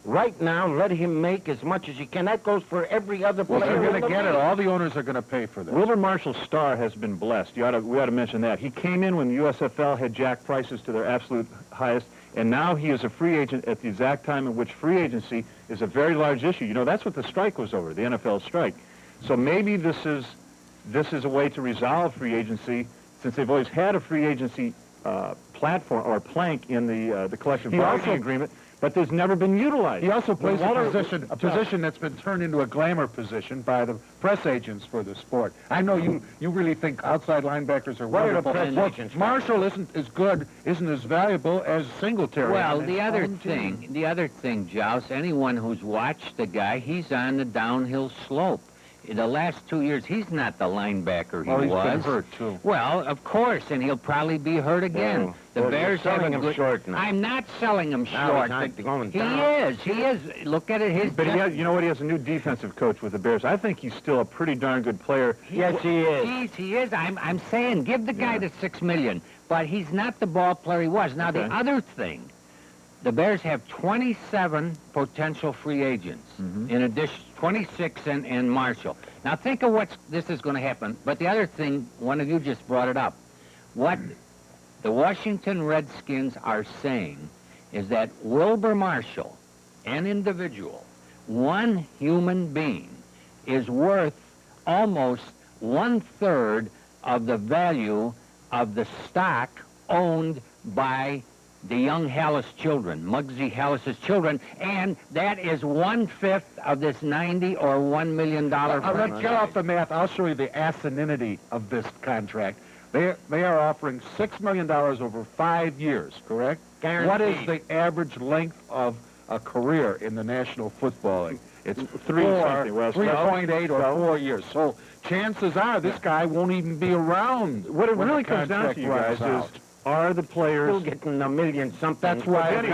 Right now, let him make as much as he can. That goes for every other player. Well, they're in going the to get it. league. All the owners are going to pay for this. Wilbur Marshall's star has been blessed. We ought to mention that. He came in when the USFL had jacked prices to their absolute highest, and now he is a free agent at the exact time in which free agency is a very large issue. You know, that's what the strike was over, the NFL strike. So maybe this is a way to resolve free agency, since they've always had a free agency platform or plank in the collective bargaining agreement, but there's never been utilized. He also plays a position that's been turned into a glamour position by the press agents for the sport. I know you really think outside linebackers are wonderful. What are the press agents? Marshall isn't as valuable as Singletary. Well, the other thing, Joust, anyone who's watched the guy, he's on the downhill slope. In the last 2 years, he's not the linebacker he was. He's been hurt, too. Well, of course, and he'll probably be hurt again. Well, the you're Bears have selling a him good... short now. I'm not selling him Now short. he's not going He down. is. Look at it. But you know what? He has a new defensive coach with the Bears. I think he's still a pretty darn good player. Yes, he is. Geez, he is. I'm saying, give the guy the $6 million. But he's not the ball player he was. Now, the other thing, the Bears have 27 potential free agents. In addition, 26 and Marshall. Now, think of this is going to happen. But the other thing, one of you just brought it up. What the Washington Redskins are saying is that Wilbur Marshall, an individual, one human being, is worth almost 1/3 of the value of the stock owned by the young Hallis children, Muggsy Hallis's children, and that is 1/5 of this $90 or $1 million Let's get off the math. I'll show you the asininity of this contract. They are offering $6 million over 5 years, correct? Guaranteed. What is the average length of a career in the National Football League? It's 3.8 or 4 years. So chances are this guy won't even be around. What it when really the comes down to, you guys, contract runs is are the players... Still getting $1 million something. That's why What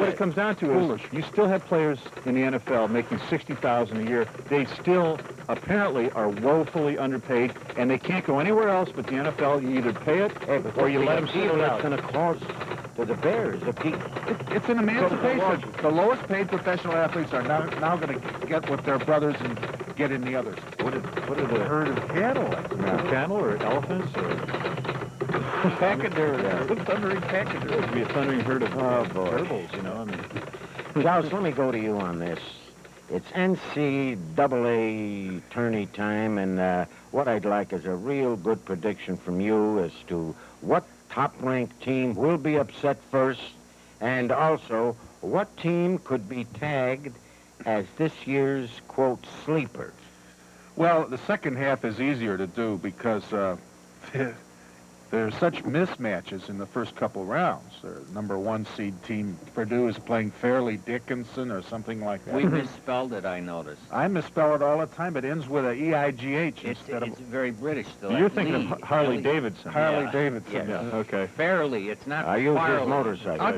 it comes down to is you still have players in the NFL making $60,000 a year. They still apparently are woefully underpaid, and they can't go anywhere else but the NFL. You either pay it or you let them sit it out. It's going to cause to the Bears. It's an emancipation. The lowest paid professional athletes are now going to get what their brothers and get in the others. What are the herd of cattle? cattle or elephants or Pachyderm. Thundering it pachyderm. would be a thundering herd of gerbils, you know? I mean, Giles, let me go to you on this. It's NCAA tourney time, and what I'd like is a real good prediction from you as to what top-ranked team will be upset first, and also what team could be tagged as this year's, quote, sleeper. Well, the second half is easier to do because there's such mismatches in the first couple rounds. The number 1 seed team, Purdue, is playing Fairleigh Dickinson or something like that. We misspelled it, I noticed. I misspell it all the time. It ends with a E-I-G-H instead It's very British, though. you're thinking of Harley Davidson. Harley Davidson. Yes. Yeah, okay. Fairly, it's not I use his Farley. motorcycle. I'll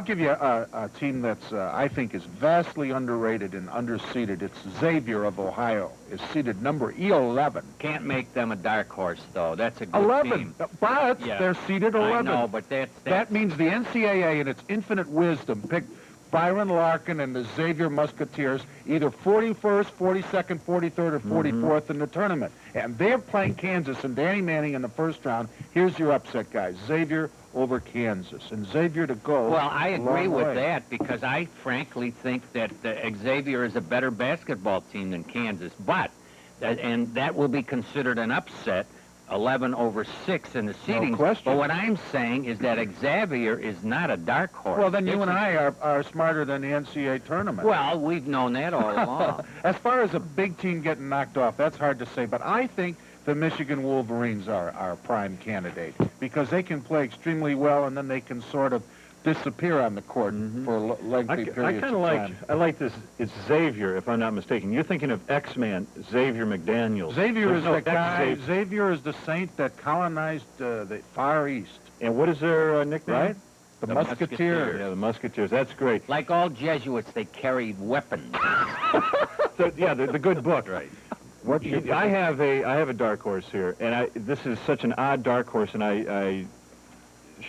give you a team that's I think is vastly underrated and underseeded. It's Xavier of Ohio. Is seeded number 11. Can't make them a dark horse, though. That's a good 11, team. but Yeah. they're seeded 11. I know, but That means the NCAA, in its infinite wisdom, picked Byron Larkin and the Xavier Musketeers either 41st, 42nd, 43rd, or 44th in the tournament. And they're playing Kansas and Danny Manning in the first round. Here's your upset, guys. Xavier over Kansas. And Xavier to go. Well, I a agree long with way. that because I frankly think that Xavier is a better basketball team than Kansas, but, and that will be considered an upset, 11 over 6 in the seedings. question. But what I'm saying is that Xavier is not a dark horse. Well, then you and I are smarter than the NCAA tournament. Well, we've known that all along. As far as a big team getting knocked off, that's hard to say. But I think the Michigan Wolverines are our prime candidate because they can play extremely well and then they can sort of disappear on the court for lengthy periods of time. I like this. It's Xavier, if I'm not mistaken. You're thinking of X-Man, Xavier McDaniels. Xavier There's is no the guy. X-Xavier. Xavier is the saint that colonized the Far East, And what is their nickname? right? The Musketeers. Yeah, the Musketeers. That's great. Like all Jesuits, they carried weapons. The good book. Right. I have a dark horse here, and this is such an odd dark horse, and I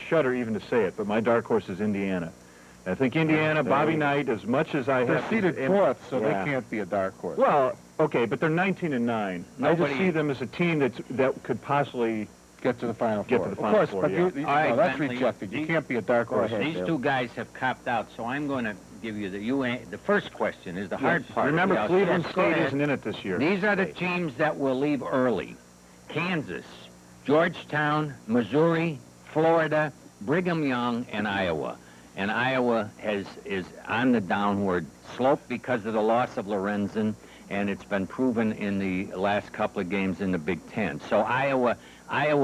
shudder even to say it, but my dark horse is Indiana. I think Indiana, Bobby Knight, as much as I They're have... seated and- fourth, so Yeah. they can't be a dark horse. Well, okay, but they're 19-9. I just Nobody- see them as a team that could possibly... Get to the Final Get Four. to the Final Of Four, course, but yeah. All right, no, that's Bentley, rejected. You these- can't be a dark horse. ahead. These Bill. two guys have copped out, so I'm going to give you the first question is the hard part. Remember, Yeah, Cleveland yes, go State ahead. isn't in it this year. These are the teams that will leave early. Kansas, Georgetown, Missouri, Florida, Brigham Young, and Iowa. And Iowa is on the downward slope because of the loss of Lorenzen, and it's been proven in the last couple of games in the Big Ten. So Iowa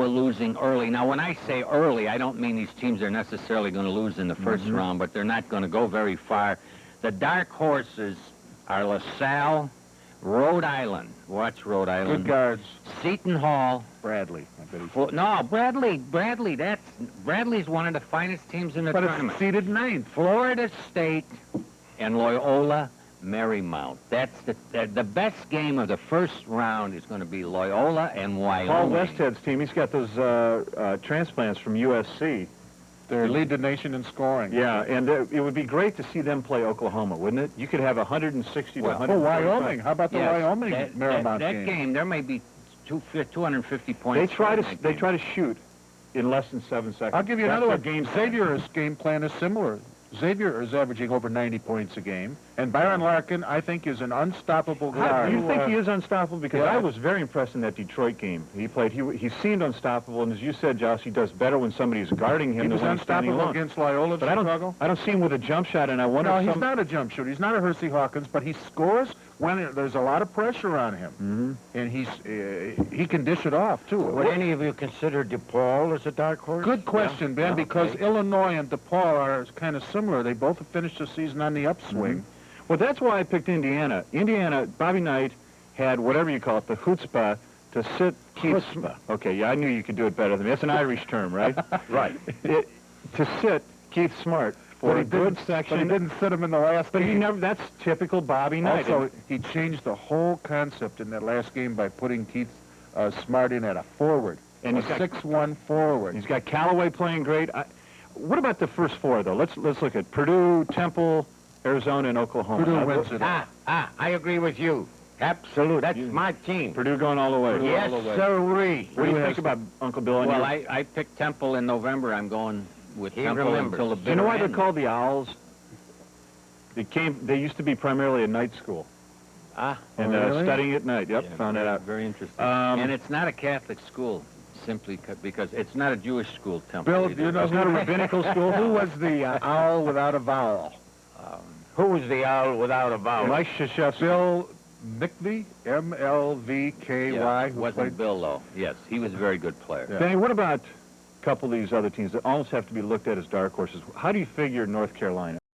losing early. Now, when I say early, I don't mean these teams are necessarily going to lose in the first round, but they're not going to go very far. The dark horses are LaSalle, Rhode Island. Watch Rhode Island. Good guards. Seton Hall. Bradley. I bet he's... No, Bradley. Bradley's one of the finest teams in the But tournament. it's seated ninth. Florida State and Loyola Marymount. That's the best game of the first round is going to be Loyola and Wyoming. Paul Westhead's team, he's got those transplants from USC. They lead the nation in scoring. Yeah, and it would be great to see them play Oklahoma, wouldn't it? You could have 160 to Well, 100. Oh, Wyoming. How about the Yes, Wyoming Marymount that game? game, there may be 250 They points. try in to that they game. try to shoot in less than 7 seconds. I'll give you That's another their one. game plan. Xavier's game plan is similar. Xavier is averaging over 90 points a game, and Byron Larkin, I think, is an unstoppable How, guard. do you think he is unstoppable? Because Yeah. I was very impressed in that Detroit game. He played. He seemed unstoppable, and as you said, Josh, he does better when somebody's guarding him He than was when he's standing unstoppable alone. against Loyola of But Chicago. I don't see him with a jump shot, and I wonder No, if he's some... not a jump shooter. He's not a Hersey Hawkins, but he scores when there's a lot of pressure on him, and he can dish it off too. Would any of you consider DePaul as a dark horse? Good question, Ben, Yeah, because okay. Illinois and DePaul are kind of similar. They both have finished the season on the upswing. Well, that's why I picked Indiana. Indiana, Bobby Knight had whatever you call it, the chutzpah, to sit Keith... Chutzpah. Okay, yeah, I knew you could do it better than me. That's an Irish term, right? Right. To sit Keith Smart for a good section. But he didn't sit him in the last But he game. never... That's typical Bobby Knight. Also, he changed the whole concept in that last game by putting Keith Smart in at a forward. And a he's got- 6-1 forward. He's got Callaway playing great. What about the first four, though? Let's look at Purdue, Temple, Arizona, and Oklahoma. Purdue wins it. I agree with you. Absolute. That's my team. Purdue going all the way. Yes, all the way. sirree. What do you think about Uncle Bill? And Well, your- I picked Temple in November. I'm going with He Temple remembers. until the Do you know why bitter they're end. called the Owls? They used to be primarily a night school. Ah, And really? studying at night. Yep, yeah, found that out. Very interesting. Um, And it's not a Catholic school, simply because it's not a Jewish school, Temple. Bill, either. do you know It's not a rabbinical school. who was the owl without a vowel? Who was the owl without a vowel? Mike Krzyzewski. Bill Mlvky, M-L-V-K-Y, Yeah, who wasn't played... Bill, though. Yes, he was a very good player. Yeah. Danny, what about a couple of these other teams that almost have to be looked at as dark horses? How do you figure North Carolina?